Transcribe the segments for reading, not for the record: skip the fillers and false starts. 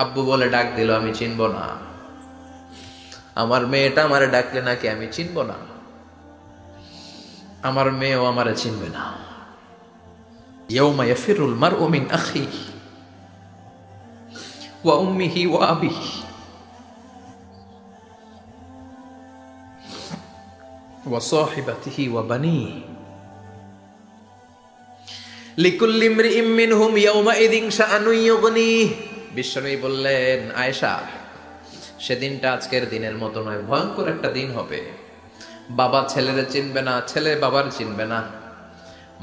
আব্বু বলে ডাক দিল, আমি চিনব না। আমার মেয়েটা আমারে ডাকলে নাকি আমি চিনব না, আমার মেয়েও আমারে চিনবে না। ইয়াউমা ইয়াফিরুল মারউ মিন আখিহি ওয়া উম্মিহি ওয়া আবিহি ওয়া সাহিবাতিহি ওয়া বানিহি লিকুল্লি ইমরিইম মিনহুম ইয়াউমাইযিন শাআনুন ইউগনিহি। বিশ্বনবী বললেন, আয়েশা, সেদিনটা আজকের দিনের মতো নয়, ভয়ঙ্কর একটা দিন হবে। বাবা ছেলেরে চিনবে না, ছেলে বাবার চিনবে না,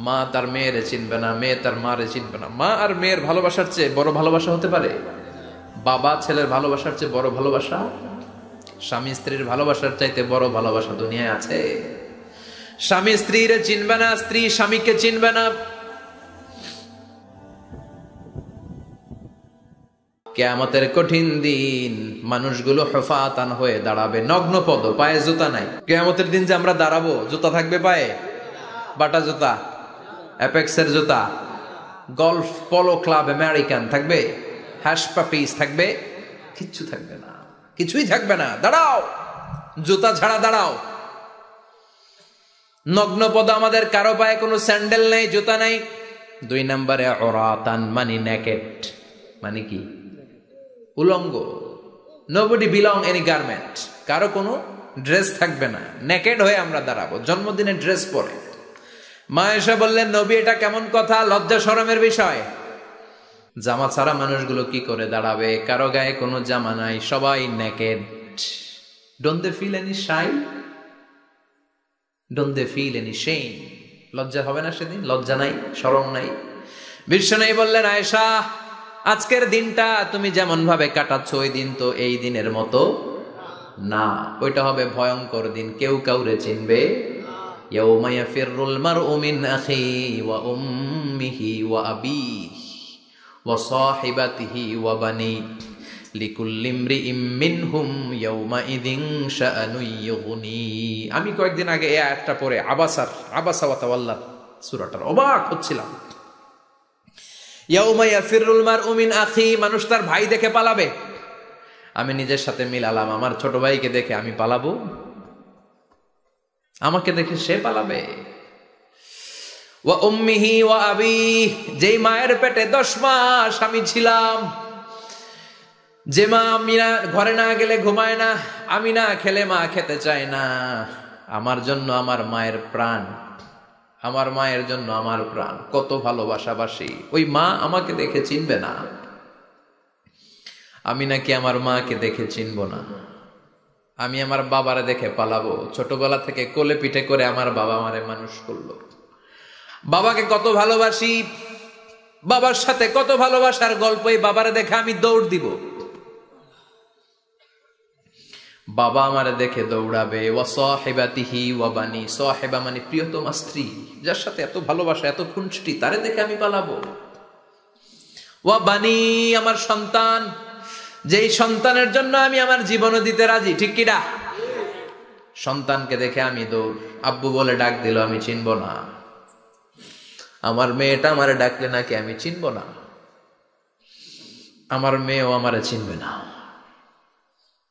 মা তার মেয়েরে চিনবে না, মেয়ে তার মারে চিনবে না। মা আর মেয়ের ভালোবাসার চেয়ে বড় ভালোবাসা হতে পারে? বাবা ছেলের ভালোবাসার চেয়ে বড় ভালোবাসা? স্বামী স্ত্রীর ভালোবাসার চাইতে বড় ভালোবাসা দুনিয়ায় আছে? স্বামী স্ত্রীরে চিনবে না, স্ত্রী স্বামীকে চিনবে না। কিয়ামতের কঠিন দিন মানুষগুলো হুফাতান হয়ে দাঁড়াবে, নগ্ন পদ, পায়ে জুতা নাই। কিয়ামতের দিন যে আমরা দাঁড়াবো, জুতা থাকবে পায়ে? বাটা জুতা, অ্যাপেক্সের জুতা, গলফ পোলো ক্লাব আমেরিকান থাকবে? হ্যাশ পাপিস থাকবে? কিচ্ছু থাকবে না, কিছুই থাকবে না। দাঁড়াও, জুতা ছাড়া দাঁড়াও। নগ্ন পদ, আমাদের কারো পায়ে কোনো স্যান্ডেল নেই, জুতা নাই। 2 নম্বরে ওরাতান, মানে নেকেড, মানে কি? উলঙ্গ। নোবডি বিলং এনি গার্মেন্ট, কারো কোনো ড্রেস থাকবে না, নেকেড হয়ে আমরা দাঁড়াবো, জন্মদিনের ড্রেস পরে। মা এসে বললেন, নবী এটা কেমন কথা, লজ্জা শরমের বিষয়। জামা ছাড়া মানুষগুলো কি করে দাঁড়াবে? কারো গায়ে কোনো জামা নাই, সবাই naked. Don't they feel any shy? Don't they feel any shame? লজ্জা হবে না সেদিন? লজ্জা নাই, শরম নাই। বিশ্বনবী বললেন, আয়েশা, আজকের দিনটা তুমি যেমন ভাবে কাটাচ্ছ, ওই দিন তো এই দিনের মতো না। ওইটা হবে ভয়ঙ্কর দিন, কেউ কাউরে চিনবে। ইয়াউমা ইয়াফিরুল মারউ মিন আখিহি ওয়া উম্মিহি ওয়া আবিহি ওয়া সাহিবাতিহি ওয়া বানিহি লিকুল্লি ইমরিইম মিনহুম ইয়াউমাইযিন শাআনুন ইউগনিহি। আমি কয়েকদিন আগে এই আয়াতটা পড়ে আবাসা ওয়া তাওয়াল্লা সূরাটার অবাক হচ্ছিলাম। ইয়াউমা ইয়াফিরুল মারউ মিন আখিহি, মানুষ তার ভাই দেখে পালাবে। আমি নিজের সাথে মিলালাম, আমার ছোট ভাইকে দেখে আমি পালাবো? আমাকে দেখে সে পালাবে? ওয়া উম্মিহি ওয়া আবিহি, যেই মায়ের পেটে 10 মাস আমি ছিলাম, যে মা আমি না ঘরে না গেলে ঘুমায় না, আমি না খেলে মা খেতে চায় না, আমার জন্য আমার মায়ের প্রাণ, আমার মায়ের জন্য আমার প্রাণ, কত ভালোবাসাবাসী। ওই মা আমাকে দেখে চিনবে না, আমি নাকি আমার মাকে দেখে চিনব না। আমি আমার বাবারে দেখে পালাবো। ছোটবেলা থেকে কোলে পিঠে করে আমার বাবা আমারে মানুষ করলো, বাবাকে কত ভালোবাসি, বাবার সাথে কত ভালোবাসার গল্প, এই বাবারে দেখে আমি দৌড় দিব, বাবা আমারে দেখে দৌড়াবে। ওয়া সাহিবাতিহি ওয়া বানি, সাহিবা মানে প্রিয়তমা স্ত্রী, যার সাথে এত ভালোবাসা, এত খুনসুটি, তারে দেখে আমি পালাবো। ওয়া বানি, আমার সন্তান, যেই সন্তানের জন্য আমি আমার জীবনও দিতে রাজি, ঠিক কিনা? সন্তানকে দেখে আমি দৌড়। আব্বু বলে ডাক দিল, আমি চিনব না। আমার মেয়েটা আমারে ডাকলে নাকি আমি চিনব না, আমার মেয়েও আমারে চিনবে না।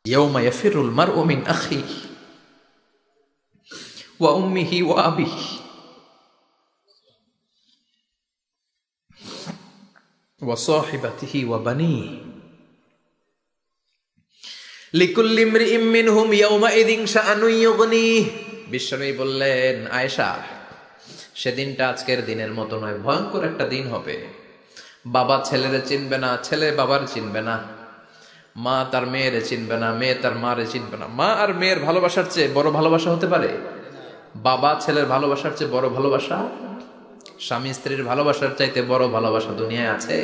ইয়াউমা ইয়াফিরুল মারউ মিন আখিহি ওয়া উম্মিহি ওয়া আবিহি ওয়া সাহিবাতিহি ওয়া বানিহি লিকুল্লি ইমরিইম মিনহুম ইয়াউমাইযিন শাআনুন ইউগনিহি। বিশ্বনবী বললেন, আয়েশা, সেদিনটা আজকের দিনের মতো নয়, ভয়ঙ্কর একটা দিন হবে। বাবা ছেলেরে চিনবে না, ছেলে বাবার চিনবে না, মা তার মেয়েরে চিনবে না, মেয়ে তার মারে চিনবে না। মা আর মেয়ের ভালোবাসার চেয়ে বড় ভালোবাসা হতে পারে? বাবা ছেলের ভালোবাসার চেয়ে বড় ভালোবাসা? স্বামী স্ত্রীর ভালোবাসার চাইতে বড় ভালোবাসা দুনিয়ায় আছে?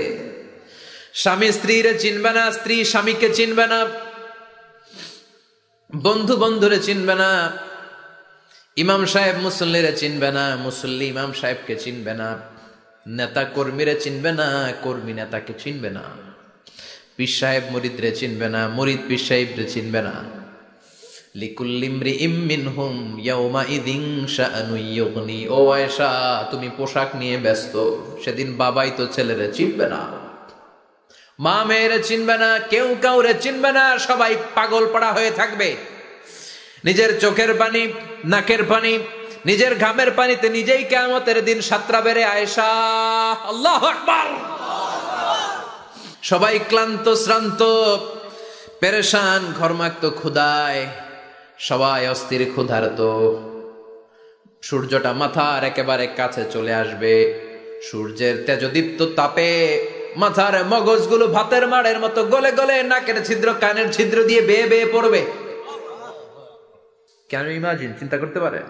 স্বামী স্ত্রীরে চিনবে না, স্ত্রী স্বামীকে চিনবে না, বন্ধু বন্ধুরে চিনবে না, ইমাম সাহেব মুসল্লিরে চিনবে না, মুসল্লি ইমাম সাহেবকে চিনবে না, নেতা কর্মীরে চিনবে না, কর্মী নেতাকে চিনবে না, পীর সাহেব মুরিদরে চিনবে না, মুরিদ পীর সাহেবরে চিনবে না। লিকুল্লি ইমরিইম মিনহুম ইয়াউমাইযিন শাআনুন ইউগনি। ও আয়েশা, তুমি পোশাক নিয়ে ব্যস্ত, সেদিন বাবাই তো ছেলেরে চিনবে না। মা মেয়েরে চিনবে না, কেউ কাউরে চিনবে না, সবাই পাগল পাড়া হয়ে থাকবে। নিজের চোখের পানি, নাকের পানি, নিজের ঘামের পানিতে নিজেই কিয়ামতের দিন সাতরা বেড়ে আয়েশা। আল্লাহু আকবার। সবাই ক্লান্ত শ্রান্ত, পেরেশান, ঘর্মাক্ত, ক্ষুধায় সবাই অস্থির, ক্ষুধার্ত। সূর্যটা মাথার একেবারে কাছে চলে আসবে। সূর্যের তেজদীপ্ত তাপে মাথার মগজগুলো ভাতের মাড়ের মতো গলে গলে নাকের ছিদ্র, কানের ছিদ্র দিয়ে বেয়ে বেয়ে পড়বে। কেন ইমাজিন, চিন্তা করতে পারে?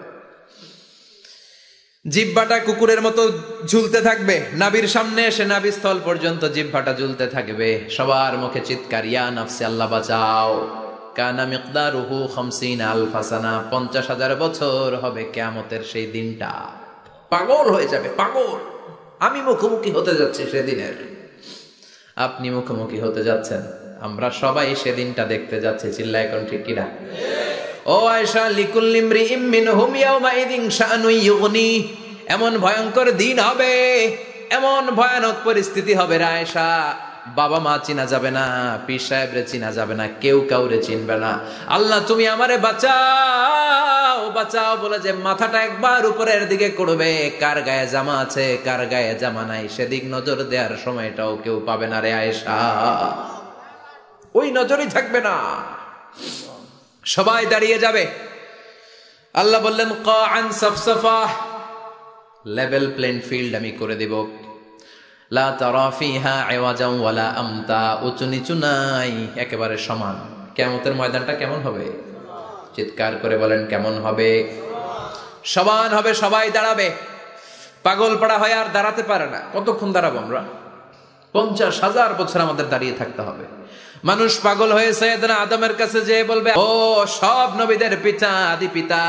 জিহ্বাটা কুকুরের মতো ঝুলতে থাকবে, নাভির সামনে এসে নাভিস্থল পর্যন্ত জিহ্বাটা ঝুলতে থাকবে। সবার মুখে চিৎকার, ইয়া নাফসি, আল্লাহ বাঁচাও। কানা মিকদারুহু 50 আলফা সানা, 50,000 বছর হবে কিয়ামতের সেই দিনটা। পাগল হয়ে যাবে, পাগল। আমি মুখোমুখি হতে যাচ্ছি সেদিনের, আপনি মুখোমুখি হতে যাচ্ছেন, আমরা সবাই সেদিনটা দেখতে যাচ্ছি। চিল্লায় এখন ঠিক কিনা? ও আয়েশা, লিকুল্লি ইমরিইম মিনহুম ইয়াওমাইযিন শাআনুন ইউগনি। এমন ভয়ঙ্কর দিন হবে, এমন ভয়ানক পরিস্থিতি হবে রে আয়েশা, বাবা মা চিনা যাবে না, পীর সাহেবরে চিনা যাবে না, কেউ কাউরে চিনবে না। আল্লাহ তুমি আমারে বাঁচাও, বাঁচাও বলে যে মাথাটা একবার উপরের দিকে করবে, কার গায়ে জামা আছে কার গায়ে জামা নাই সেদিক নজর দেওয়ার সময়টাও কেউ পাবে না রে আয়েশা। ওই নজরই থাকবে না, সবাই দাঁড়িয়ে যাবে। আল্লাহ বললেন কাআন সাফসাফা, লেভেল প্লেন ফিল্ড আমি করে দেব। লা তারা ফিহা আওয়াজান ওয়ালা আমতা, উঁচু নিচু নাই, একেবারে সমান। কিয়ামতের ময়দানটা কেমন হবে? চিৎকার করে বলেন কেমন হবে? সমান হবে, সবাই দাঁড়াবে। পাগল পাড়া হয়ে আর দাঁড়াতে পারে না। কতক্ষণ দাঁড়াবো আমরা? 50,000 বছর আমাদের দাঁড়িয়ে থাকতে হবে। মানুষ পাগল হয়ে সাইয়েদনা আদমের কাছে যেয়ে বলবে, ও সব নবীদের পিতা, আদি পিতা,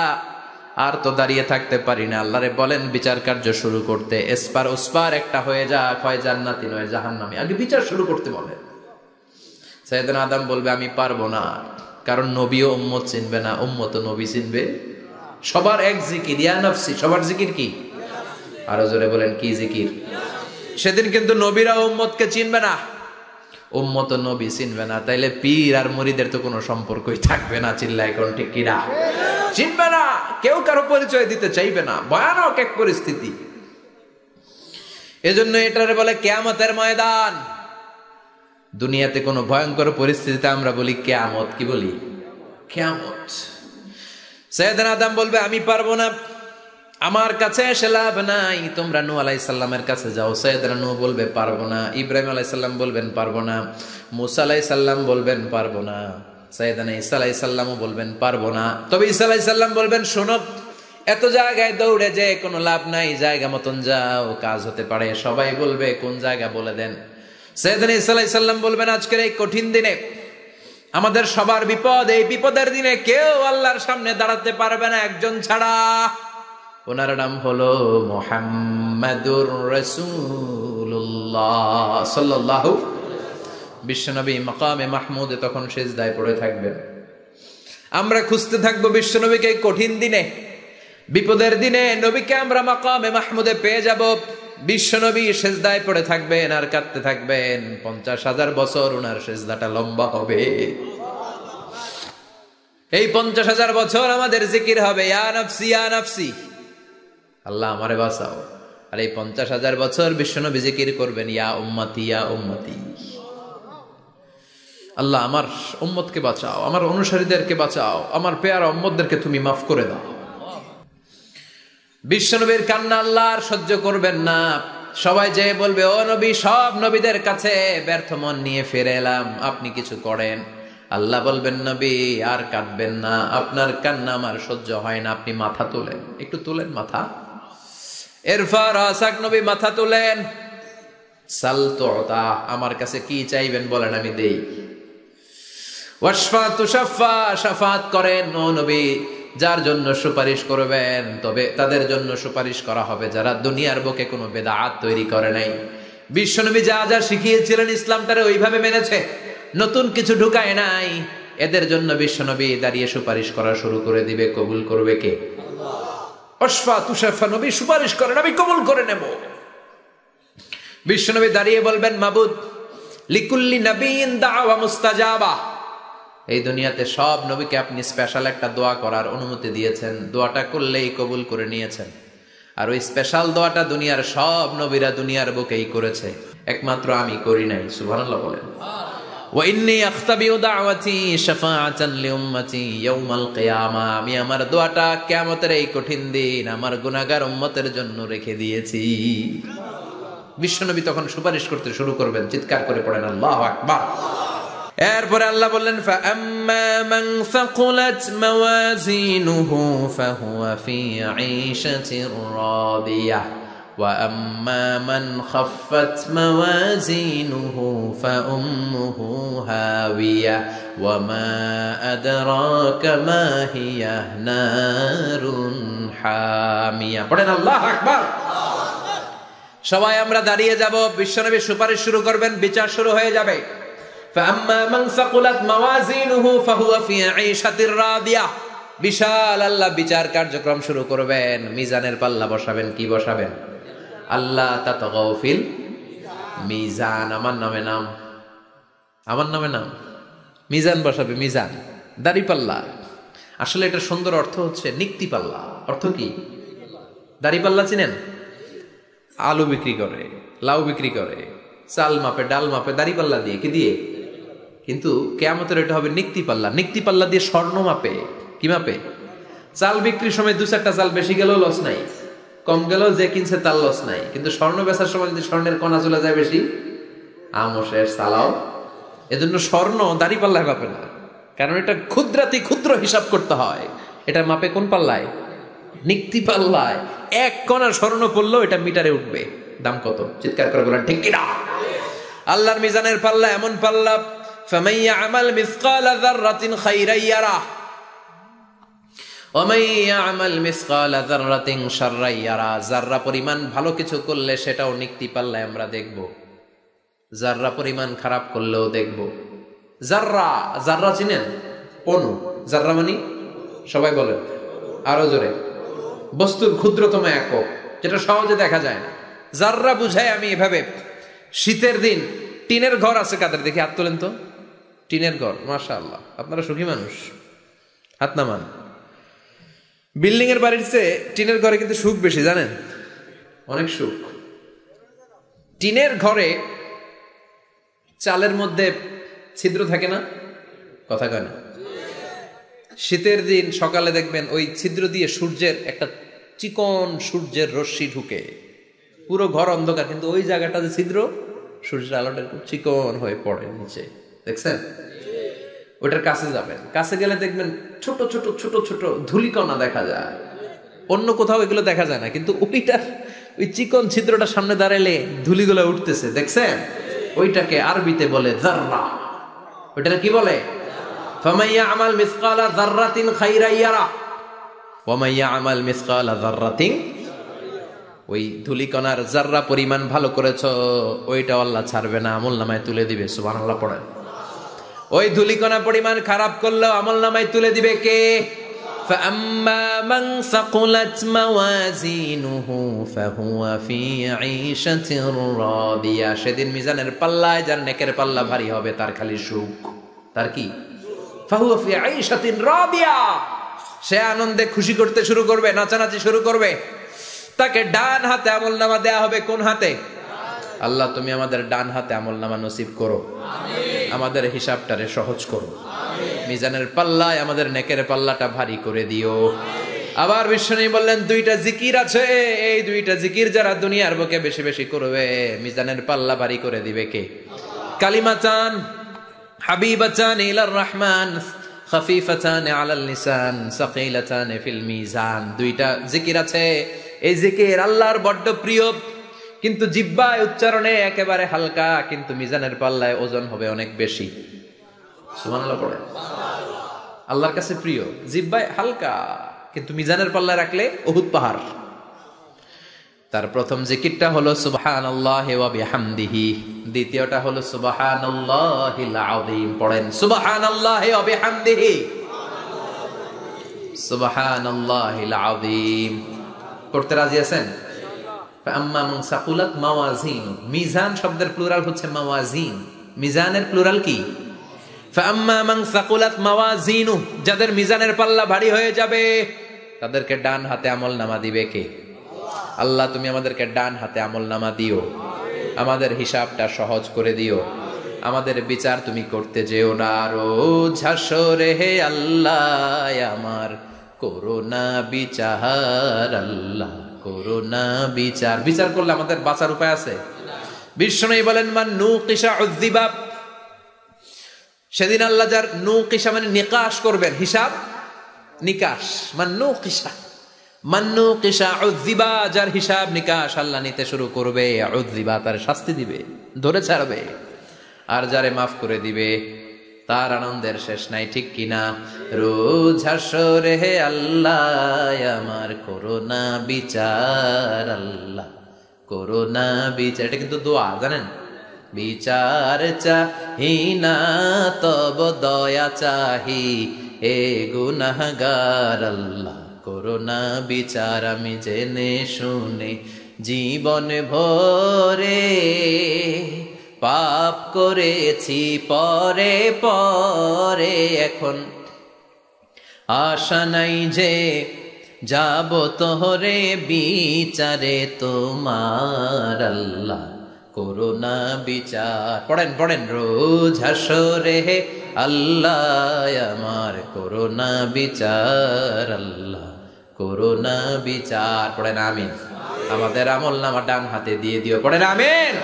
আর তো দাঁড়িয়ে থাকতে পারি না, আল্লাহরে বলেন বিচার কার্য শুরু করতে। এসপার ওসপার একটা হয়ে যাক, হয় জান্নাতি নয় জাহান্নামী, আগে বিচার শুরু করতে বলে। সাইয়েদনা আদম বলবে আমি পারবো না, কারণ নবীও উম্মত চিনবে না, উম্মত নবী চিনবে। সবার এক জিকির, ইয়া নাফসি। সবার জিকির কি? আরো জোরে বলেন কি জিকির? সেদিন কিন্তু নবীরা উম্মতকে চিনবে না, উম্মত নবী চিনবে না, তাইলে পীর আর মুরিদের তো কোনো সম্পর্কই থাকবে না। চিল্লায় কোন ঠিক কিনা? চিনবে না, কেউ কারো পরিচয় দিতে চাইবে না। ভয়ানক এক পরিস্থিতি। এজন্য এটারে বলে কিয়ামতের ময়দান। দুনিয়াতে কোনো ভয়ঙ্কর পরিস্থিতিতে আমরা বলি কিয়ামত, কি বলি? কিয়ামত। সাইয়েদনা আদম বলবে আমি পারবো না, আমার কাছে এসে লাভ নাই, তোমরা নূহ আলাইহিস সালামের কাছে যাও। সাইয়েদনা নূহ বলবে পারবো না, ইব্রাহিম আলাইহিস সালাম বলবেন পারবো না, মুসা আলাইহিস সালাম বলবেন পারবো না, সাইয়েদনা ঈসা আলাইহিস সালামও বলবেন পারবো না। তবে ঈসা আলাইহিস সালাম বলবেন শোনো, এত জায়গায় দৌড়ে যে কোনো লাভ নাই, জায়গা মতন যাও, কাজ হতে পারে। সবাই বলবে কোন জায়গা বলে দেন। সাইয়েদনা ঈসা আলাইহিস সালাম বলবেন আজকের এই কঠিন দিনে আমাদের সবার বিপদ, এই বিপদের দিনে কেউ আল্লাহর সামনে দাঁড়াতে পারবে না একজন ছাড়া। ওনার নাম হলো মুহাম্মাদুর রাসূলুল্লাহ সাল্লাল্লাহু। বিশ্বনবী মাকামে মাহমুদে তখন সিজদায় পড়ে থাকবেন। আমরা খুঁজতে থাকবো বিশ্বনবীকে কঠিন দিনে, বিপদের দিনে নবীকে আমরা মাকামে মাহমুদে পেয়ে যাব। বিশ্বনবী সিজদায় পড়ে থাকবেন আর কাঁদতে থাকবেন। 50,000 বছর ওনার সিজদাটা লম্বা হবে। এই 50,000 বছর আমাদের জিকির হবে ইয়া নাফসি ইয়া নাফসি, আল্লাহ আমারে বাঁচাও। আর এই 50,000 বছর বিশ্বনবী জিকির করবেন ইয়া উম্মতি ইয়া উম্মতি, আল্লাহ আমার উম্মতকে বাঁচাও, আমার অনুসারীদেরকে বাঁচাও, আমার পেয়ারা উম্মতদেরকে তুমি মাফ করে দাও। বিশ্বনবীর কান্না আল্লাহ আর সহ্য করবেন না। সবাই যে বলবে ও নবী, সব নবীদের কাছে ব্যর্থ মন নিয়ে ফিরে এলাম, আপনি কিছু করেন। আল্লাহ বলবেন নবী আর কাঁদবেন না, আপনার কান্না আমার সহ্য হয় না, আপনি মাথা তোলেন, একটু তোলেন মাথা। এরপর আসাক নবী মাথা তোলেন। সাল তুতা, আমার কাছে কি চাইবেন বলেন আমি দেই। ওয়াশফা তুশাফা, শাফাত করেন ও নবী, যার জন্য সুপারিশ করবেন তবে তাদের জন্য সুপারিশ করা হবে যারা দুনিয়ার বুকে কোনো বেদাত তৈরি করে নাই। বিশ্বনবী যা যা শিখিয়েছিলেন ইসলামটারে ওইভাবে মেনেছে, নতুন কিছু ঢুকায় নাই। এদের জন্য বিশ্বনবী দাঁড়িয়ে সুপারিশ করা শুরু করে দিবে। কবুল করবে কে? ওয়াশফা তুশাফা, নবী সুপারিশ করেন, আমি কবুল করে নেব। বিশ্বনবী দাঁড়িয়ে বলবেন মাবুদ, লিকুল্লি নবিয়্যিন দাওয়া মুস্তাজাবা। এই দুনিয়াতে সব নবীকে আপনি স্পেশাল একটা দোয়া করার অনুমতি দিয়েছেন, দোয়াটা করলেই কবুল করে নিয়েছেন। আর ওই স্পেশাল দোয়াটা দুনিয়ার সব নবীরা দুনিয়ার বুকেই করেছে, একমাত্র আমি করি নাই। সুবহানাল্লাহ বলেন। ওয়া ইন্নী আখতাবিউ দাওয়াতি শাফাআতান লিউম্মতি ইয়াউমাল কিয়ামা, আমি আমার দোয়াটা কিয়ামতের এই কঠিন দিন আমার গুনাহগার উম্মতের জন্য রেখে দিয়েছি। বিশ্বনবী তখন সুপারিশ করতে শুরু করবেন, চিৎকার করে পড়েন আল্লাহু আকবার। এরপরে আল্লাহ বললেন ফাআম্মা মান সাকুলাত মাওয়াজিনুহু ফাহুয়া ফি ঈশাতির রাদিয়াহ ওয়া আম্মা মান খাফফাত মাওয়াজিনুহু ফাউম্মুহু হাওিয়াহ ওয়া মা আদরাকা মা হিয়া নারুন হামিয়া। পড়েন আল্লাহু আকবার। সবাই আমরা দাঁড়িয়ে যাব, বিশ্বনবী সুপারিশ শুরু করবেন, বিচার শুরু হয়ে যাবে। فأما من ثقلت موازينه فهو في عيشة راضية। বিশাল আল্লাহ বিচার কার্যক্রম শুরু করবেন, মিজানের পাল্লা বসাবেন। কি বসাবেন? আল্লাহ তাতগাউ ফিল মিজান। আমার নামে নাম, আমার নামে নাম। মিজান বসাবে, মিজান দাড়ি পাল্লা। আসলে এটা সুন্দর অর্থ হচ্ছে নিক্তি পাল্লা। অর্থ কি? দাড়ি পাল্লা চিনেন? আলু বিক্রি করে, লাউ বিক্রি করে, চাল মাপে, ডাল মাপে, দাড়ি পাল্লা দিয়ে। কি দিয়ে? কিন্তু কিয়ামতের এটা হবে নিক্তি পাল্লা। নিক্তি পাল্লা দিয়ে স্বর্ণ মাপে। কি মাপে? চাল বিক্রির সময় 2-4টা চাল বেশি গেলেও লস নাই, কম গেলেও যে কিনছে তার লস নাই। কিন্তু স্বর্ণ বেচার সময় যদি স্বর্ণের কণা চলে যায় বেশি, আমশের সালাও। এজন্য স্বর্ণ দাড়ি পাল্লায় মাপে না, কারণ এটা ক্ষুদ্রাতি ক্ষুদ্র হিসাব করতে হয়। এটা মাপে কোন পাল্লায়? নিক্তি পাল্লায়। 1 কণা স্বর্ণ পড়লেও এটা মিটারে উঠবে। দাম কত? চিৎকার করে বলেন ঠিক কিনা? আল্লাহর মিজানের পাল্লা এমন পাল্লা, ফামান ইয়ামাল মিসকালা যাররাতিন খাইরান ইয়ারাহ ওয়া মান ইয়ামাল মিসকালা যাররাতিন শাররান ইয়ারাহ। যাররা পরিমাণ ভালো কিছু করলে সেটাও নিক্তি পাল্লায় আমরা দেখব, যাররা পরিমাণ খারাপ করলেও দেখব। যাররা, যাররা চিনেন? অণু। যাররা মানে সবাই বলেন আরো জোরে। বস্তুর ক্ষুদ্রতম একক, যেটা সহজে দেখা যায় না। যাররা বুঝায় আমি এভাবে, শীতের দিন টিনের ঘর আছে কাদের? দেখি হাত তোলেন তো। টিনের ঘর, মাশাআল্লাহ, আপনারা সুখী মানুষ, হাত নামান। বিল্ডিং এর বাড়ির চেয়ে টিনের ঘরে কিন্তু সুখ বেশি, জানেন? অনেক সুখ। টিনের ঘরে চালের মধ্যে ছিদ্র থাকে না? কথা কয় না? শীতের দিন সকালে দেখবেন ওই ছিদ্র দিয়ে সূর্যের একটা চিকন সূর্যের রশ্মি ঢুকে, পুরো ঘর অন্ধকার, কিন্তু ওই জায়গাটা যে ছিদ্র, সূর্যের আলোটা খুব চিকন হয়ে পড়ে নিচে, দেখছেন? ওটার কাছে যাবেন, কাছে গেলে দেখবেন ছোট ছোট ছোট ছোট ধূলিকণা দেখা যায়। অন্য কোথাও এগুলো দেখা যায় না, কিন্তু ওইটার ওই চিকন ছিদ্রটা সামনে দাঁড়াইলে ধূলিগুলো উঠতেছে, দেখছেন? ওইটাকে আরবিতে বলে যাররা। ওইটাকে কি বলে? ফামান ইয়ামাল মিসকালা যাররাতিন খাইরান ইয়ারাহ ওয়া মান ইয়ামাল মিসকালা যাররাতিন। ওই ধূলিকণার যাররা পরিমাণ ভালো করেছো, ওইটা আল্লাহ ছাড়বে না, আমলনামায় তুলে দিবে। সুবহানাল্লাহ পড়েন। ওই ধূলিকণা পরিমাণ খারাপ করলেও আমলনামায় তুলে দিবে কে? ফাআম্মা মান সাকুলাত মাওয়াজিনুহু ফাহুয়া ফি ঈশাতির রাদিয়া। সেদিন মিজানের পাল্লায় যার নেকের পাল্লা ভারী হবে তার খালি সুখ। তার কি? ফাহুয়া ফি ঈশাতিন রাদিয়া। সে আনন্দে খুশি করতে শুরু করবে, নাচানাচি শুরু করবে। তাকে ডান হাতে আমলনামা দেয়া হবে। কোন হাতে? আল্লাহ তুমি আমাদের ডান হাতে আমলনামা নসিব করো, আমাদের হিসাবটারে সহজ করো, মিজানের পাল্লায় আমাদের নেকের পাল্লাটা ভারী করে দিও। আবার বিশ্বনবী বললেন 2টা জিকির আছে, এই 2টা জিকির যারা দুনিয়ার বুকে বেশি বেশি করবে মিজানের পাল্লা ভারী করে দিবে কে? কালিমাতান হাবিবাতান ইলার রহমান খাফিফাতান আলাল লিসান সাকিলাতান ফিল মিজান। 2টা জিকির আছে, এই জিকির আল্লাহর বড্ড প্রিয়, কিন্তু জিহ্বায় উচ্চারণে একেবারে হালকা, কিন্তু মিজানের পাল্লায় ওজন হবে অনেক বেশি। সুবহানাল্লাহ পড়ে। আল্লাহর কাছে প্রিয়, জিহ্বায় হালকা, কিন্তু মিজানের পাল্লায় রাখলে উহুদ পাহাড়। তার প্রথম জিকিরটা হলো সুবহানাল্লাহি ওয়া বিহামদিহি, দ্বিতীয়টা হলো সুবহানাল্লাহিল আযীম। পড়েন সুবহানাল্লাহি ওয়া বিহামদিহি, সুবহানাল্লাহিল আযীম। পড়তে রাজি আছেন? ফাআম্মা মান সাকুলাত মাওয়াজিন। মিজান শব্দের প্লুরাল হচ্ছে মাওয়াজিন। মিজানের প্লুরাল কি? ফাআম্মা মান সাকুলাত মাওয়াজিনু, যাদের মিজানের পাল্লা ভারী হয়ে যাবে তাদেরকে ডান হাতে আমলনামা দিবে কে? আল্লাহ তুমি আমাদেরকে ডান হাতে আমলনামা দিও, আমাদের হিসাবটা সহজ করে দিও, আমাদের বিচার তুমি করতে যেও না রোজ হাসরে হে আল্লাহ আমার করোনা বিচার, আল্লাহ করোনা বিচার। বিচার করলে আমাদের বাঁচার উপায় আছে? বিশ্বনবী বলেন মান নুকিশা উযযিবা, সেদিন আল্লাহ যার নুকিশা মানে নিকাশ করবেন, হিসাব নিকাশ, মান নুকিশা উযযিবা, যার হিসাব নিকাশ আল্লাহ নিতে শুরু করবে, উযযিবা তার শাস্তি দিবে, ধরে ছাড়বে। আর যারে মাফ করে দিবে তার আনন্দের শেষ নাই, ঠিক কিনা? রোজ হাসরে হে আল্লাহ আমার করোনা বিচার, আল্লাহ করোনা বিচার। এটা কিন্তু দোয়া, জানেন? বিচার চাহি না তব দয়া চাহি হে গুনাহগার, আল্লাহ করোনা বিচার। আমি জেনে শুনে জীবন ভরে পাপ করেছি পরে পরে, এখন আশা নাই যে যাব তোহরে বিচারে তোমার, আল্লাহ করোনা বিচার। পড়েন পড়েন, রোজ হাসরে হে আল্লাহ আমার করোনা বিচার, আল্লাহ করোনা বিচার। পড়েন আমিন। আমাদের আমলনামা ডান হাতে দিয়ে দিও, পড়েন আমিন।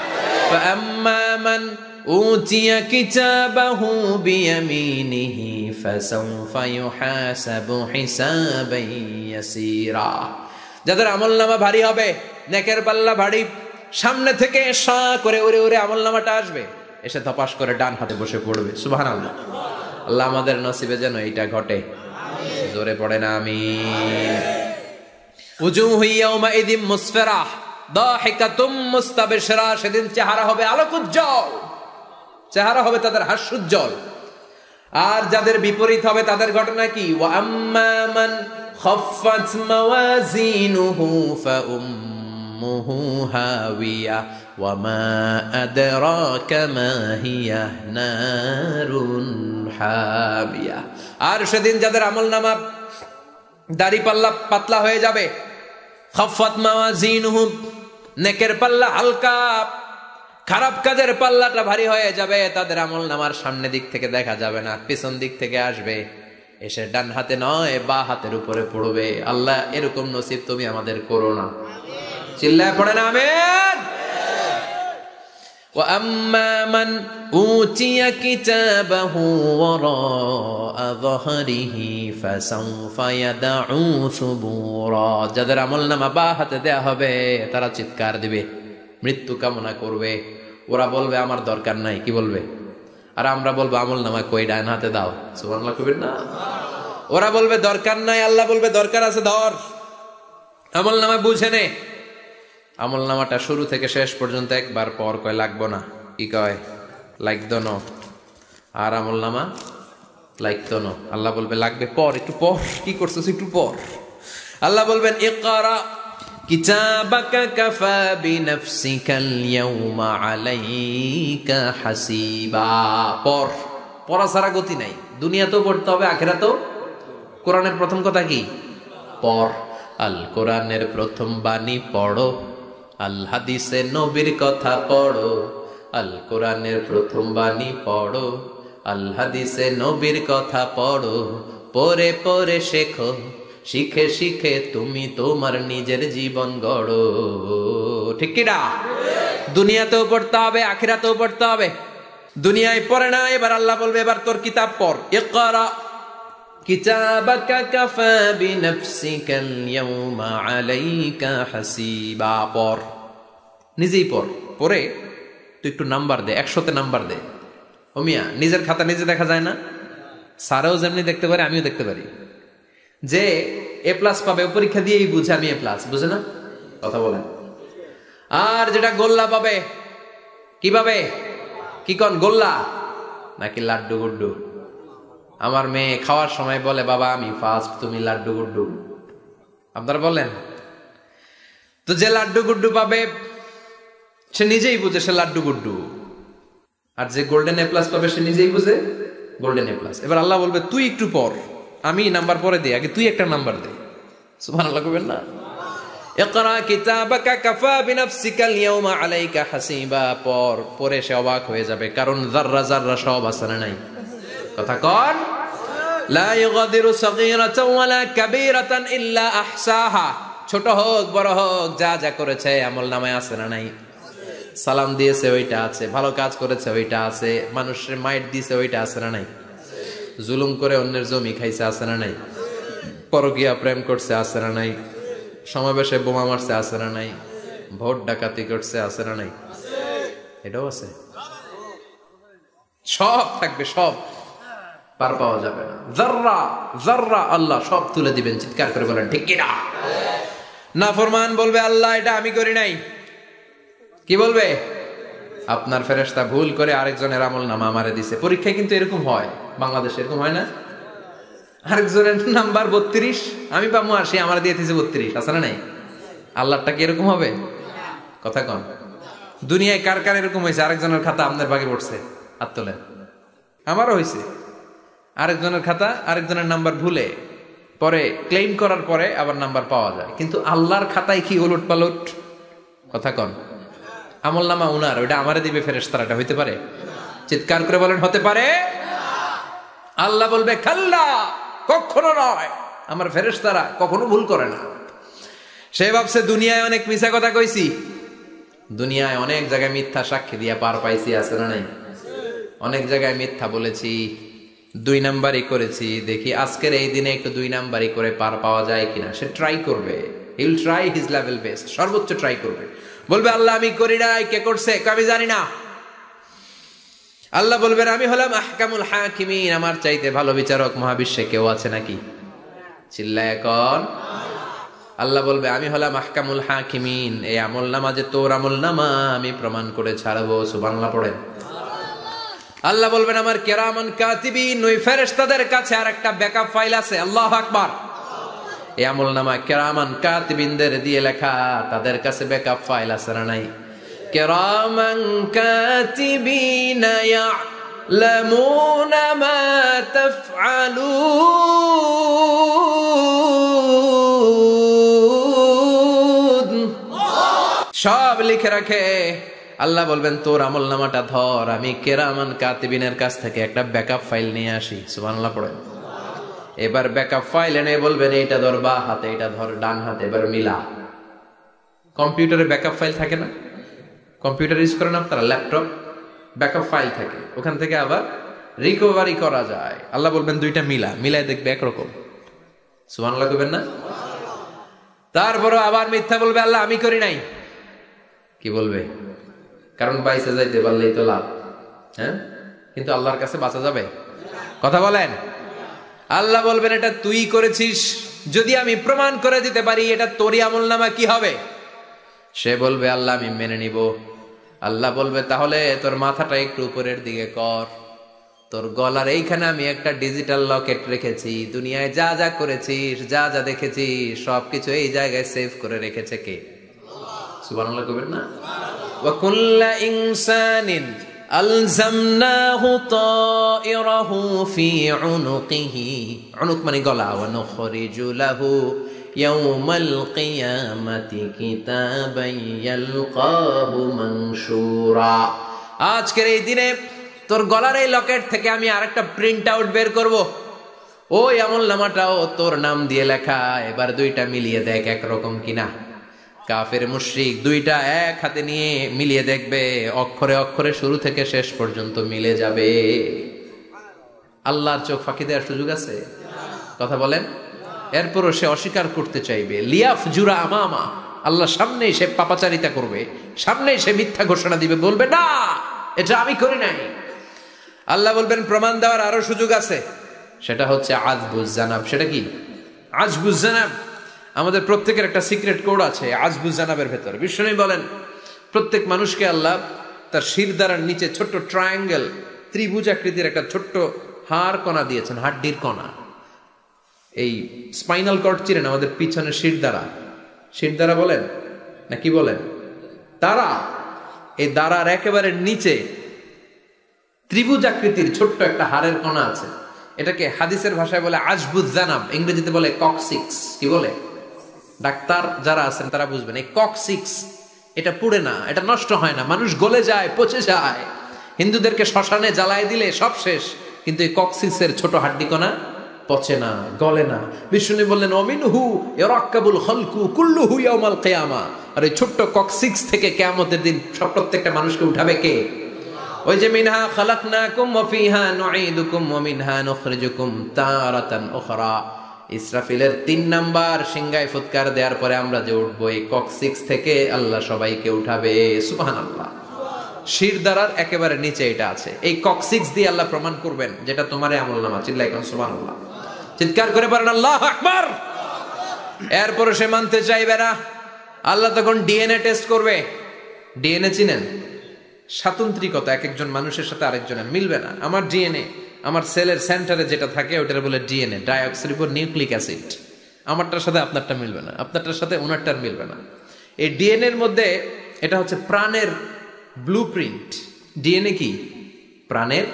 فأما من أوتي كتابه بيمينه فسوف يحاسب حسابا يسيرا, যাদের আমলনামা ভারী হবে, নেকের পাল্লা ভারী, সামনে থেকে সা করে উড়ে উড়ে আমলনামাটা আসবে, এসে ধপাস করে ডান হাতে বসে পড়বে। সুবহানাল্লাহ। আল্লাহ আমাদের নসিবে যেন এইটা ঘটে, জোরে পড়েন আমিন। উজুহু ইয়াউমাইযিন মুসফিরাহ দাহিকাতুম মুস্তাবশিরা, সেদিন চেহারা হবে আলোকোজ্জ্বল, চেহারা হবে তাদের হাস্যোজ্জ্বল। আর যাদের বিপরীত হবে তাদের ঘটনা কি? ওয়া আম্মা মান খাফফাত মাওয়াজিনুহু ফাউম্মুহু হাওিয়া ওয়া মা আদরাকা মা হিয়া নারুন হামিয়া। আর সেদিন যাদের আমলনামা দাড়ি পাল্লা পাতলা হয়ে যাবে, খাফফাত মাওয়াজিনুহু নেকের পাল্লা হালকা, খারাপ কাজের পাল্লাটা ভারী হয়ে যাবে, তাদের আমলনামার সামনে দিক থেকে দেখা যাবে না, পিছন দিক থেকে আসবে, এসে ডান হাতে নয় বা হাতের উপরে পড়বে। আল্লাহ এরকম নসিব তুমি আমাদের করো না, চিল্লায় পড়েন আমিন। ওয়া আম্মা মান উতিয়া কিতাবাহু ওয়ারা যহরিহি ফাসাউফা ইয়াদউ সুবুরা, যাদের আমলনামা বা হাতে দেয়া হবে তারা চিৎকার দিবে, মৃত্যু কামনা করবে। ওরা বলবে আমার দরকার নাই, কি বলবে? আর আমরা বলবো আমলনামা কই, ডান হাতে দাও। সুবহানাল্লাহ কইবেন না? ওরা বলবে দরকার নাই, আল্লাহ বলবে দরকার আছে, ধর আমলনামা বুঝে নে। আমলনামাটা শুরু থেকে শেষ পর্যন্ত একবার পর কয় লাগবো না, কি কয়? লাগতো না। আর আমলনামা লাগতো না, আল্লাহ বলবে লাগবে পর, একটু পর, কি করছিস একটু পর। আল্লাহ বলবেন ইকরা কিতাবাকা কাফা বিনাফসিকাল ইয়াউমা আলাইকা হাসিবা, পর, পড়া ছাড়া গতি নাই। দুনিয়াতেও পড়তে হবে, আখিরাতেও। কোরআনের প্রথম কথা কি? পর। আল কোরআনের প্রথম বাণী পড়ো, আল হাদিসে নবীর কথা পড়ো। আল কোরআনের প্রথম বাণী পড়ো, আল হাদিসে নবীর কথা পড়ো। পড়ে পড়ে শেখো, শিখে শিখে তুমি তোমার নিজের জীবন গড়ো, ঠিক কি না? দুনিয়াতেও পড়তে হবে, আখিরাতেও পড়তে হবে। দুনিয়ায় পড়ে না, এবার আল্লাহ বলবে এবার তোর কিতাব পড়। ইকরা কিতাবাকা কাফা বিনাফসিকাল ইয়াউমা আলাইকা হাসিবা, পড়, নিজেই পড়। পড়ে তুই একটু নাম্বার দে, 100তে নাম্বার দে। ও মিয়া, নিজের খাতা নিজে দেখা যায় না? স্যারও যেমনি দেখতে পারে, আমিও দেখতে পারি। যে এ প্লাস পাবে পরীক্ষা দিয়েই বুঝে আমি এ প্লাস, বুঝে না? কথা বলেন। আর যেটা গোল্লা পাবে, কি পাবে? কি কন, গোল্লা নাকি লাড্ডু গুড্ডু? আমার মেয়ে খাওয়ার সময় বলে বাবা আমি ফার্স্ট, তুমি লাড্ডু গুড্ডু। আপনারা বলেন তো, যে লাড্ডু গুড্ডু পাবে সে নিজেই বুঝে সে লাড্ডু গুড্ডু। আর যে গোল্ডেন এ প্লাস পাবে সে নিজেই বুঝে গোল্ডেন এ প্লাস। এবার আল্লাহ বলবে তুই একটু পর, আমি নাম্বার পরে দে, আগে তুই একটা নাম্বার দে। সুবহানাল্লাহ কইবেন না? ইকরা কিতাবাকা কাফা বিনাফসিকা আল-ইয়াওমা আলাইকা হাসিবা, পরে সে অবাক হয়ে যাবে, কারণ যাররা যাররা সব আছে না নাই? কথা কন। লা ইউগাদিরু সাগীরাতান ওয়ালা কাবীরাতান ইল্লা আহসাহা, ছোট হোক বড় হোক যা যা করেছে আমলনামায় আছে না নাই? সালাম দিয়েছে ওইটা আছে, ভালো কাজ করেছে ওইটা আছে, মানুষের মাইট দিয়েছে ওইটা আছে না নাই? জুলুম করে অন্যের জমি খাইছে আছে না নাই? পরকীয়া প্রেম করছে আছে না নাই? সমাবেশে বোমা মারছে আছে না নাই? ভোট ডাকাতি করছে আছে না নাই? এটাও আছে, সব থাকবে, সব পার পাওয়া যাবে না। যাররা যাররা আল্লাহ সব তুলে দিবেন। চিৎকার করে বলেন ঠিক কিনা? নাফরমান বলবে আল্লাহ এটা আমি করি নাই। কি বলবে? আপনার ফেরেশতা ভুল করে আরেকজনের আমলনামা আমারে দিছে। পরীক্ষায় কিন্তু এরকম হয়, বাংলাদেশে এরকম হয় না? আরেকজনের নাম্বার 32, আমি পাবো আর সে আমার দিয়ে দিয়েছে 32, আছে না নাই? আল্লাহটা কি এরকম হবে? কথা কন। দুনিয়ায় কার কার এরকম হয়েছে আরেকজনের খাতা আপনার ভাগে পড়ছে? হাত তোলেন। আমারও হয়েছে, আরেকজনের খাতা আরেকজনের নাম্বার ভুলে পরে ক্লেম করার পরে আবার নাম্বার পাওয়া যায়, কিন্তু আল্লাহর খাতায় কি ওলট পালট? কথা কন। আমলনামা উনার, ওইটা আমারে দিবে ফেরেশতারা, এটা হইতে পারে? চিৎকার করে বলেন হতে পারে? আল্লাহ বলবে খাল্লা, কখনো নয়, আমার ফেরেশতারা কখনো ভুল করে না। সে ভাবছে দুনিয়ায় অনেক মিথ্যা কথা কইছি, দুনিয়ায় অনেক জায়গায় মিথ্যা সাক্ষী দিয়া পার পাইছি, আছে না নাই? অনেক জায়গায় মিথ্যা বলেছি, 2 নাম্বারই করেছি, দেখি আজকের এই দিনে একটু 2 নাম্বারই করে পার পাওয়া যায় কিনা। সে ট্রাই করবে, he will try his level best, সর্বোচ্চ ট্রাই করবে। বলবে আল্লাহ আমি করি নাই, কে করছে? আমি জানি না। আল্লাহ বলবেন আমি হলাম আহকামুল হাকিমিন, আমার চাইতে ভালো বিচারক মহাবিশ্বে কেউ আছে নাকি? চিল্লায় এখন। আল্লাহ বলবে আমি হলাম আহকামুল হাকিমিন, এই আমলনামা যে তোর আমলনামা আমি প্রমাণ করে ছাড়বো। সুবহানাল্লাহ পড়েন। আল্লাহ বলবেন আমার কিরামান কাতিবিন, ওই ফেরেশতাদের কাছে আর একটা ব্যাকআপ ফাইল আছে। আল্লাহু আকবার। এই আমলনামা কিরামান কাতিবিনদের দিয়ে লেখা, তাদের কাছে ব্যাকআপ ফাইল আছে না নাই? কিরামান কাতিবিন ইয়ালামুনা মা তাফআলুন, সব লিখে রাখে। আল্লাহ বলবেন তোর আমলনামাটা ধর, আমি কিরামান কাতিবিনের কাছ থেকে একটা ব্যাকআপ ফাইল নিয়ে আসি। সুবহানাল্লাহ পড়েন। এবার ব্যাকআপ ফাইল এনে বলবেন এইটা ধর বা হাতে, এটা ধর ডান হাতে, এবার মিলা। কম্পিউটারে ব্যাকআপ ফাইল থাকে না? কম্পিউটার ইউজ করেন আপনারা, ল্যাপটপ, ব্যাকআপ ফাইল থাকে, ওখান থেকে আবার রিকভারি করা যায়। আল্লাহ বলবেন দুইটা মিলা, মিলাই দেখবে একরকম। সুবহানাল্লাহ কইবেন না? তারপরও আবার মিথ্যা বলবে আল্লাহ আমি করি নাই। কি বলবে? কারণ বাইসে যাইতে পারলেই তো লাভ, হ্যাঁ? কিন্তু আল্লাহর কাছে বাঁচা যাবে? কথা বলেন। আল্লাহ বলবেন এটা তুই করেছিস, যদি আমি প্রমাণ করে দিতে পারি এটা তোরই আমলনামা, কি হবে? সে বলবে আল্লাহ আমি মেনে নিব। আল্লাহ বলবে তাহলে তোর মাথাটা একটু উপরের দিকে কর, তোর গলার এইখানে আমি একটা ডিজিটাল লকেট রেখেছি, দুনিয়ায় যা যা করেছিস, যা যা দেখেছিস সবকিছু এই জায়গায় সেভ করে রেখেছে কে? সুবহানাল্লাহ কইবেন না? ওয়া কুল্লা ইনসানিন আলজামনাহু তায়রাহু ফি উনুকিহি, উনুক মানে গলা, ওয়া নুখরিজু লাহু ইয়াউমাল কিয়ামাতি কিতাবান ইয়ালকাহু মানশুরা। আজকের এই দিনে তোর গলার এই লকেট থেকে আমি আরেকটা প্রিন্ট আউট বের করব, ওই আমলনামাটাও তোর নাম দিয়ে লেখা। এবার দুইটা মিলিয়ে দেখ একরকম কিনা। কাফের মুশরিক দুইটা এক হাতে নিয়ে মিলিয়ে দেখবে, অক্ষরে অক্ষরে শুরু থেকে শেষ পর্যন্ত মিলে যাবে। আল্লাহর চোখ ফাঁকি দেওয়ার সুযোগ আছে? কথা বলেন। এরপরও সে অস্বীকার করতে চাইবে। লিয়াফ জুরা আমামা, আল্লাহ সামনেই সে পাপাচারিতা করবে, সামনেই সে মিথ্যা ঘোষণা দিবে, বলবে না এটা আমি করি নাই। আল্লাহ বলবেন প্রমাণ দেওয়ার আরো সুযোগ আছে, সেটা হচ্ছে আজবুজ জানাব। সেটা কি? আজবুজ জানাব। আমাদের প্রত্যেকের একটা সিক্রেট কোড আছে আজবুজ জানাবের ভেতর। বিশ্বনবী বলেন প্রত্যেক মানুষকে আল্লাহ তার শিরদাঁড়ার নিচে ছোট্ট ট্রায়াঙ্গেল, ত্রিভুজ আকৃতির একটা ছোট্ট হাড় কণা দিয়েছেন, হাড্ডির কণা। এই স্পাইনাল কর্ড চিনেন, আমাদের পিছনে শিরদাঁড়া, শিরদাঁড়া বলেন না কি বলেন? তারা, এই দাঁড়ার একেবারে নিচে ত্রিভুজ আকৃতির ছোট্ট একটা হাড়ের কণা আছে, এটাকে হাদিসের ভাষায় বলে আজবুজ জানাব, ইংরেজিতে বলে ককসিক্স। কি বলে? ডাক্তার যারা আছেন তারা বুঝবেন। এই ককসিক্স এটা পুড়ে না, এটা নষ্ট হয় না, মানুষ গলে যায়, পচে যায়। হিন্দুদেরকে শ্মশানে জ্বালায় দিলে সব শেষ, কিন্তু এই ককসিক্সের ছোট হাড্ডি কণা পচে না, গলে না। বিষ্ণু বললেন অমিনহু ইয়ারাক্কাবুল খালকু কুল্লুহু ইয়াউমাল কিয়ামা। আর এই ছোট্ট ককসিক্স থেকে কিয়ামতের দিন সব প্রত্যেকটা মানুষকে উঠাবে কে? ওই যে মিনহা খালাকনাকুম ওয়া ফিহা নুঈদুকুম ওয়া মিনহা নুখরিজুকুম তারাতান উখরা। ইসরাফিলের 3 নাম্বার সিংহায় ফুৎকার দেওয়ার পরে আমরা যে উঠবো, এই ককসিক্স থেকে আল্লাহ সবাইকে উঠাবে। সুবহানাল্লাহ। শিরদাঁড়ার একেবারে নিচে এটা আছে। এই ককসিক্স দিয়ে আল্লাহ প্রমাণ করবেন যেটা তোমারে আমলনামা। চিল্লায় কোন সুবহানাল্লাহ, চিৎকার করে বলেন আল্লাহু আকবার। এরপরে সে মানতে চাইবে না। আল্লাহ তখন ডিএনএ টেস্ট করবে। ডিএনএ চিনেন? স্বাতন্ত্রিকতা, এক একজন মানুষের সাথে আরেকজনের মিলবে না। আমার ডিএনএ, আমার সেলের সেন্টারে যেটা থাকে ওটার বলে ডিএনএ, ডাইঅক্সিরিবো নিউক্লিক অ্যাসিড। আমারটার সাথে আপনারটা মিলবে না, আপনারটার সাথে ওনারটার মিলবে না। এই ডিএনএ এর মধ্যে এটা হচ্ছে প্রাণের ব্লুপ্রিন্ট। ডিএনএ কি? প্রাণের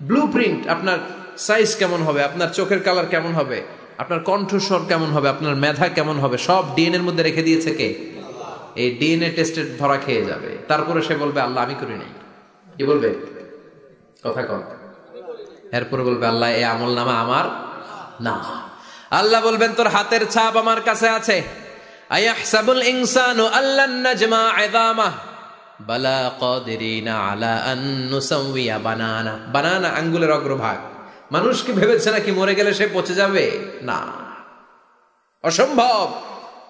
ব্লুপ্রিন্ট। আপনার সাইজ কেমন হবে, আপনার চোখের কালার কেমন হবে, আপনার কণ্ঠস্বর কেমন হবে, আপনার মেধা কেমন হবে, সব ডিএনএ এর মধ্যে রেখে দিয়েছে কে? এই ডিএনএ টেস্টের ধরা খেয়ে যাবে। তারপরে সে বলবে আল্লাহ আমি করি নাই। কি বলবে? কথা কন। এরপরে বলবে আল্লাহ এই আমলনামা আমার না। আল্লাহ বলবেন তোর হাতের ছাপ আমার কাছে আছে। আয়াহসাবুল ইনসানু আল্লান নাজমা ইযামা বালা কাদিরিনা আলা আন নুসাউইয়া বানানা। বানানা আঙ্গুলের অগ্রভাগ। মানুষ কি ভেবেছে নাকি মরে গেলে সে পচে যাবে? না, অসম্ভব।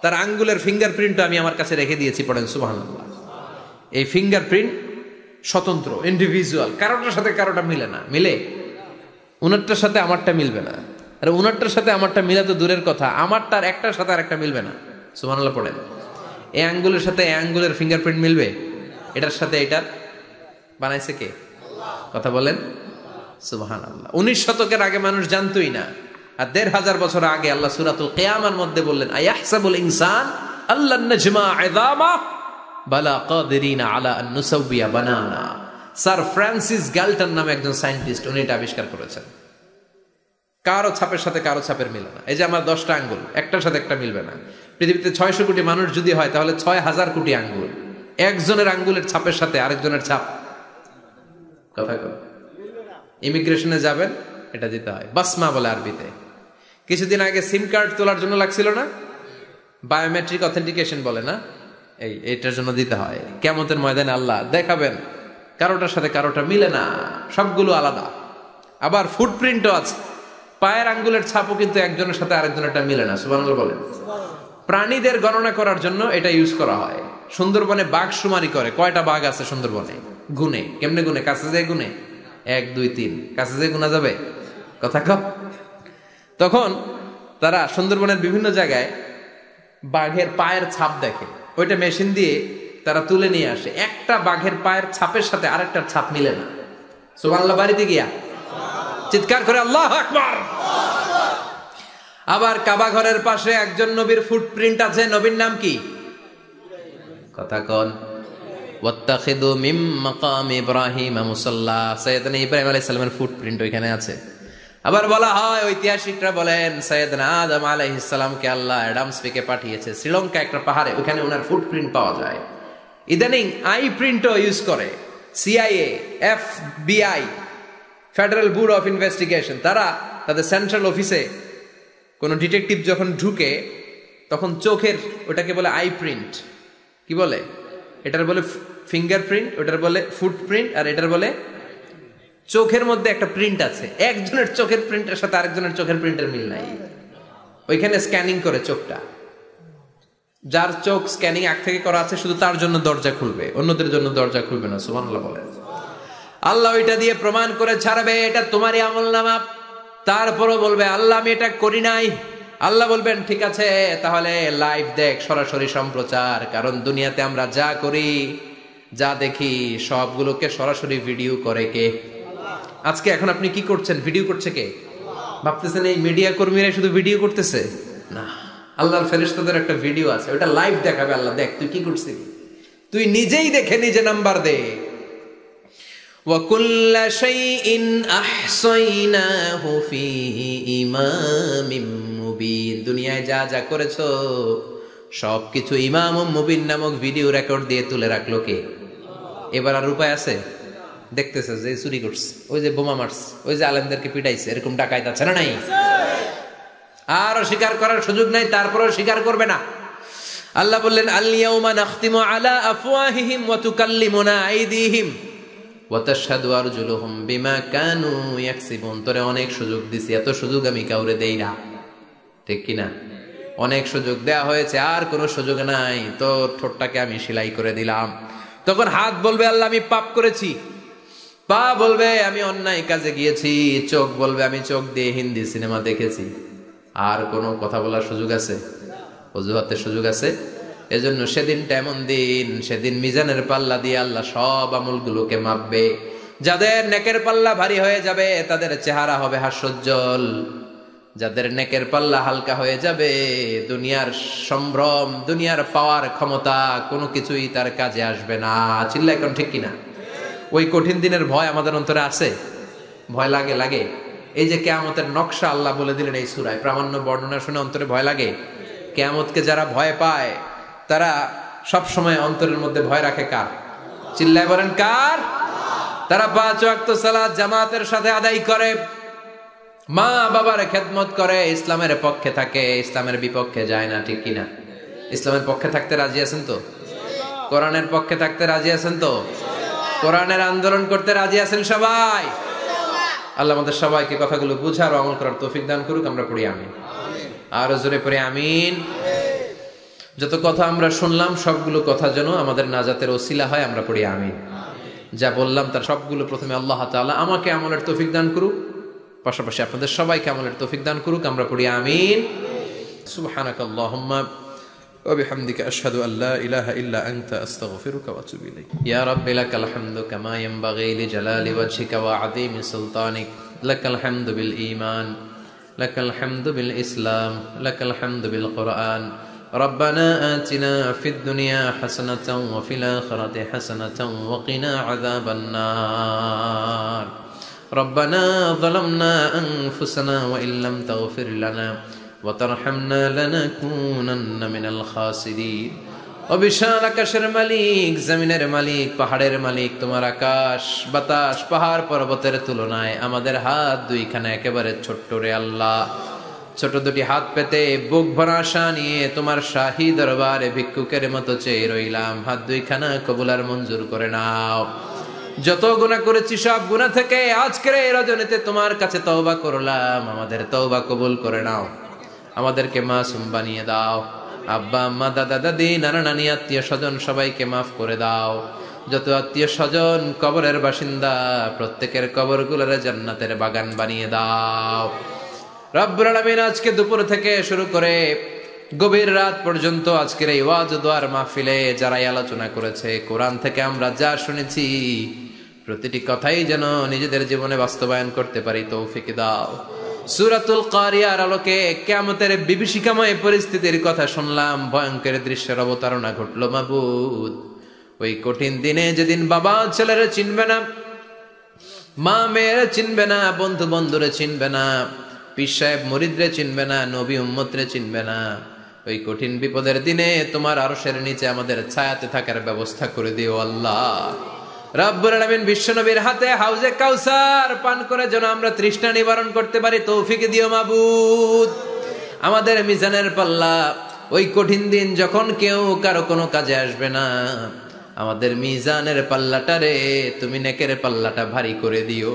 তার আঙ্গুলের ফিঙ্গারপ্রিন্ট আমি আমার কাছে রেখে দিয়েছি। পড়েন সুবহানাল্লাহ। এই ফিঙ্গারপ্রিন্ট স্বতন্ত্র, ইন্ডিভিজুয়াল, কারোটার সাথে কারোটা মিলে না। মিলে? উনারটার সাথে আমারটা মিলবে না। আর উনারটার সাথে আমারটা মিলা তো দূরের কথা, আমারটার একটার সাথে আরেকটা মিলবে না। সুবহানাল্লাহ পড়েন। এই আঙ্গুলের সাথে এই আঙ্গুলের ফিঙ্গারপ্রিন্ট মিলবে? এটার সাথে এটার বানাইছে কে? কথা বলেন সুবহানাল্লাহ। 19 শতকের আগে মানুষ জানতোই না। আর 1500 বছর আগে আল্লাহ সূরাতুল কিয়ামার মধ্যে বললেন আয়াহসাবুল ইনসান আল্লান নাজমা ইযামা বালা কাদিরিনা আলা আন নুসাউইয়া বানানা। স্যার ফ্রান্সিস গ্যালটন নামে একজন সায়েন্টিস্ট, উনি এটা আবিষ্কার করেছেন। কারো ছাপের সাথে কারো ছাপের মিলে না। এই যে আমার 10টা আঙ্গুল, একটার সাথে একটা মিলবে না। পৃথিবীতে 600 কোটি মানুষ যদি হয় তাহলে 6000 কোটি আঙ্গুল। একজনের আঙ্গুলের ছাপের সাথে আরেকজনের ছাপ, কথা কর। ইমিগ্রেশনে যাবেন, এটা দিতে হয়, বাসমা বলে আরবিতে। কিছুদিন আগে সিম কার্ড তোলার জন্য লাগছিল না, বায়োমেট্রিক অথেন্টিকেশন বলে না, এইটার জন্য দিতে হয়। কিয়ামতের ময়দানে আল্লাহ দেখাবেন কারোটার সাথে কারোটা মিলে না, সবগুলো আলাদা। আবার ফুটপ্রিন্টও আছে, পায়ের আঙ্গুলের ছাপও কিন্তু একজনের সাথে আরেকজনেরটা মিলে না। সুবহানাল্লাহ বলেন। প্রাণীদের গণনা করার জন্য এটা ইউজ করা হয়। সুন্দরবনে বাঘ শুমারি করে, কয়টা বাঘ আছে সুন্দরবনে গুনে। কেমনে গুনে? কাছে যায় গুনে, 1 2 3, কাছে যায় গুনা যাবে? কথা কও। তখন তারা সুন্দরবনের বিভিন্ন জায়গায় বাঘের পায়ের ছাপ দেখে, ওইটা মেশিন দিয়ে তারা তুলে নিয়ে আসে। একটা বাঘের পায়ের ছাপের সাথে আরেকটার ছাপ মিলে না। সুবহানাল্লাহ। বাড়িতে গিয়া চিৎকার করে আল্লাহু আকবার। আবার কাবা ঘরের পাশে একজন নবীর ফুটপ্রিন্ট আছে। নবীর নাম কি? কথা কন। ওয়াত্তাখিদু মিম মাকাম ইব্রাহিম মুসাল্লা। সাইয়েদনা ইব্রাহিম আলাইহিস সালামের ফুটপ্রিন্ট ওইখানে আছে। আবার বলা হয়, ঐতিহাসিকরা বলেন সাইয়েদনা আদম আলাইহিস সালামকে আল্লাহ অ্যাডামস পেকে পাঠিয়েছে শ্রীলঙ্কা একটা পাহাড়ে, ওখানে ওনার ফুটপ্রিন্ট পাওয়া যায়। ইদানিং আই প্রিন্টও ইউজ করে CIA, FBI, federal bureau of investigation. তারা তাদের সেন্ট্রাল অফিসে কোনো ডিটেকটিভ যখন ঢুকে তখন চোখের, ওটাকে বলে আই প্রিন্ট। কি বলে? এটার বলে ফিঙ্গারপ্রিন্ট, ওটার বলে ফুটপ্রিন্ট, আর এটার বলে চোখের মধ্যে একটা প্রিন্ট আছে। একজনের চোখের প্রিন্টের সাথে আরেকজনের চোখের প্রিন্টের মিল নাই। ওইখানে স্ক্যানিং করে চোখটা। যার চোখ স্ক্যানিং আগ থেকে করা আছে শুধু তার জন্য দরজা খুলবে, অন্যদের জন্য দরজা খুলবে না। সুবহানাল্লাহ বলেন। আল্লাহ ওইটা দিয়ে প্রমাণ করে ছাড়বে এটা তোমারই আমলনামা। তারপরও বলবে আল্লাহ আমি এটা করি নাই। আল্লাহ বলবেন ঠিক আছে, তাহলে লাইভ দেখ, সরাসরি সম্প্রচার। কারণ দুনিয়াতে আমরা যা করি, যা দেখি, সবগুলোকে সরাসরি ভিডিও করে কে? আজকে এখন আপনি কি করছেন? ভিডিও করছে কে? ভাবতেছেন এই মিডিয়া কর্মীরা শুধু ভিডিও করতেছে? না, আল্লাহর ফেরেশতাদের একটা ভিডিও আছে, ওটা লাইভ দেখাবে। আল্লাহ দেখ তুই কি করছিস, তুই নিজেই দেখে নিজে নাম্বার দে। وَكُلَّ شَيْءٍ أَحْصَيْنَاهُ فِي إِمَامٍ মুবিন। দুনিয়ায় যা যা করেছো সবকিছু ইমাম মুবিন নামক ভিডিও রেকর্ড দিয়ে তুলে রাখলো কে? এবার আর উপায় আছে? দেখতেছে যে চুরি করছে, ওই যে বোমা মারছে, ওই যে আলেমদেরকে পিটাইছে, এরকম ডাকাইত আছে না নাই? আর স্বীকার করার সুযোগ নাই, তারপরেও স্বীকার করবে না। আল্লাহ বললেন আল-ইয়াউমা নাখতিমু আলা আফওয়াহিহিম ওয়া তুকাল্লিমুনা আইদিহিম ওয়া তাশহাদু আরজুলুহুম বিমা কানু ইয়াকসিবুন। তোরে অনেক সুযোগ দিছি, এত সুযোগ আমি কাউরে দেই না, ঠিক কি না? অনেক সুযোগ দেয়া হয়েছে, আর কোনো সুযোগ নাই, তোর ঠোঁটটাকে আমি সেলাই করে দিলাম। তখন হাত বলবে আল্লাহ আমি পাপ করেছি, পা বলবে আমি অন্যায় কাজে গিয়েছি, চোখ বলবে আমি চোখ দিয়ে হিন্দি সিনেমা দেখেছি। আর কোনো কথা বলার সুযোগ আছে? অজুহাতের সুযোগ আছে? এজন্য সেদিনটা এমন দিন, সেদিন মিজানের পাল্লা দিয়ে আল্লাহ সব আমলগুলোকে মাপবে। যাদের নেকের পাল্লা ভারী হয়ে যাবে তাদের চেহারা হবে হাস্যোজ্জ্বল, যাদের নেকের পাল্লা হালকা হয়ে যাবে দুনিয়ার সম্ভ্রম, দুনিয়ার পাওয়ার ক্ষমতা কোনো কিছুই তার কাজে আসবে না। চিল্লা এখন ঠিক কিনা? ওই কঠিন দিনের ভয় আমাদের অন্তরে আছে? ভয় লাগে? লাগে। এই যে কিয়ামতের নকশা আল্লাহ বলে দিলেন এই সূরায়, প্রামাণ্য বর্ণনা শুনে অন্তরে ভয় লাগে? কিয়ামতকে যারা ভয় পায় তারা সব সময় অন্তরের মধ্যে ভয় রাখে কার? চিল্লায় বলেন কার? তারা 5 ওয়াক্ত সালাত জামাতের সাথে আদায় করে, মা বাবার খেদমত করে, ইসলামের পক্ষে থাকে, ইসলামের বিপক্ষে যায় না, ঠিক কিনা? ইসলামের পক্ষে থাকতে রাজি আছেন তো? কোরআনের পক্ষে থাকতে রাজি আছেন তো? কোরআনের আন্দোলন করতে রাজি আছেন সবাই? আল্লাহ আমাদের সবাইকে কথাগুলো বুঝার ও আমল করার তৌফিক দান করুক। আমরা পড়ি আমিন। আর জোরে পড়ি আমিন। যত কথা আমরা শুনলাম সবগুলো কথা যেন আমাদের নাজাতের ওসিলা হয়, আমরা পড়ি আমিন। যা বললাম তার সবগুলো প্রথমে আল্লাহ তাআলা আমাকে আমলের তৌফিক দান করুক, পাশাপাশি আপনাদের সবাইকে আমলের তৌফিক দান করুক। আমরা পড়ি আমিন। সুবহানাকাল্লাহুম্মা ওয়া বিহামদিকা আশহাদু আল্লা ইলাহা ইল্লা আনতা আস্তাগফিরুকা ওয়া আতুবু ইলাইক। ইয়া রাব্বি লাকাল হামদু কামা ইয়ানবাগি লিজালালি ওয়াজহিকা ওয়া আযীমি সুলতানিক। লাকাল হামদু বিল ঈমান, লাকাল হামদু বিল ইসলাম, লাকাল হামদু বিল কুরআন। ربنا آتنا في الدنيا حسنة وفي الآخرة حسنة وقنا عذاب النار. ربنا ظلمنا أنفسنا وإن لم تغفر لنا وترحمنا لنكونن من الخاسرين. অবিশাল আকাশের মালিক, জমিনের মালিক, পাহাড়ের মালিক, তোমার আকাশ বাতাস পাহাড় পর্বতের তুলনায় আমাদের হাত দুইখানা একেবারে ছোট্ট রে আল্লাহ। ছোট দুটি হাত পেতে বুক ভরা আশা নিয়ে তোমার শাহী দরবারে ভিক্ষুকের মতো চেয়ে রইলাম। হাত দুইখানা কবুল আর মঞ্জুর করে নাও। যত গুনাহ করেছি সব গুনাহ থেকে আজকের এই রজনীতে তোমার কাছে তওবা করলাম, আমাদের তওবা কবুল করে নাও। আমাদেরকে মাসুম বানিয়ে দাও। আব্বা আম্মা দাদা দাদি নানা নানি আত্মীয় স্বজন সবাইকে মাফ করে দাও। যত আত্মীয় স্বজন কবরের বাসিন্দা প্রত্যেকের কবরগুলোরে জান্নাতের বাগান বানিয়ে দাও। রব্বুল আলামিন আজকে দুপুর থেকে শুরু করে গভীর রাত পর্যন্ত আজকের এই ওয়াজ দোয়ার মাহফিলে যারাই আলোচনা করেছে, কোরআন থেকে আমরা যা শুনেছি প্রতিটি কথাই যেন নিজেদের জীবনে বাস্তবায়ন করতে পারি তৌফিক দাও। সূরাতুল কারিয়ার আলোকে কিয়ামতের বিভীষিকাময় পরিস্থিতির কথা শুনলাম, ভয়ঙ্কর দৃশ্যের অবতারণা ঘটলো মাবুদ। ওই কঠিন দিনে যেদিন বাবা ছেলেরে চিনবে না, মা মেয়েরে চিনবে না, বন্ধু বন্ধুরে চিনবে না, পীর সাহেব মুরিদরে চিনবে না, নবী উম্মতরে চিনবে না, ওই কঠিন বিপদের দিনে তোমার আরশের নিচে আমাদের ছায়াতে থাকার ব্যবস্থা করে দিও আল্লাহ। রব্বুল আলামিন বিশ্বনবীর হাতে হাউজে কাউসার পান করে যেন আমরা তৃষ্ণা নিবারণ করতে পারি তৌফিক দিও মাবুদ। আমাদের মিজানের পাল্লা ওই কঠিন দিন যখন কেউ কারো কোনো কাজে আসবে না, আমাদের মিজানের পাল্লাটারে তুমি নেকের পাল্লাটা ভারী করে দিও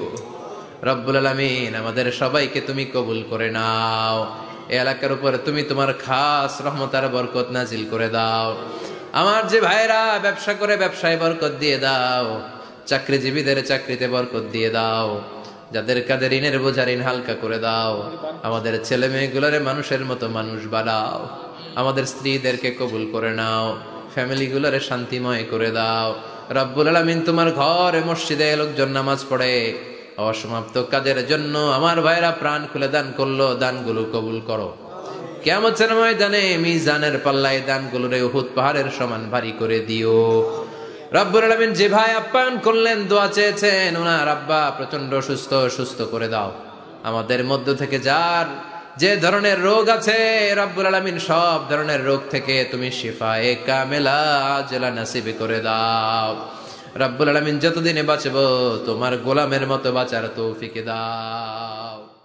রব্বুল আলামিন। আমাদের সবাইকে তুমি কবুল করে নাও। এই এলাকার উপরে তুমি তোমার খাস রহমত আর বরকত নাজিল করে দাও। আমার যে ভাইরা ব্যবসা করে ব্যবসায় বরকত দিয়ে দাও, চাকরিজীবীদের চাকরিতে বরকত দিয়ে দাও, যাদের কাঁধে ঋণের বোঝা ঋণ হালকা করে দাও। আমাদের ছেলে মেয়েগুলোরে মানুষের মতো মানুষ বানাও। আমাদের স্ত্রীদেরকে কবুল করে নাও, ফ্যামিলিগুলোরে শান্তিময় করে দাও রব্বুল আলামিন। তোমার ঘরে মসজিদে লোকজন নামাজ পড়ে, অসমাপ্ত কাজের জন্য আমার ভাইরা প্রাণ খুলে দান করলো, দানগুলো কবুল করো। কিয়ামতের ময়দানে মিজানের পাল্লায় দানগুলোরে উহুদ পাহাড়ের সমান ভারী করে দিও। রব্বুল আলামিন যে ভাই আপ্যায়ন করলেন, দোয়া চেয়েছেন, ওনার আব্বা প্রচন্ড সুস্থ করে দাও। আমাদের মধ্য থেকে যার যে ধরনের রোগ আছে, রব্বুল আলামিন সব ধরনের রোগ থেকে তুমি শিফায়ে কামেলা আজলা নসিব করে দাও। রব্বুল আলামিন যতদিনে বাঁচবো তোমার গোলামের মতো বাঁচার তৌফিক দাও।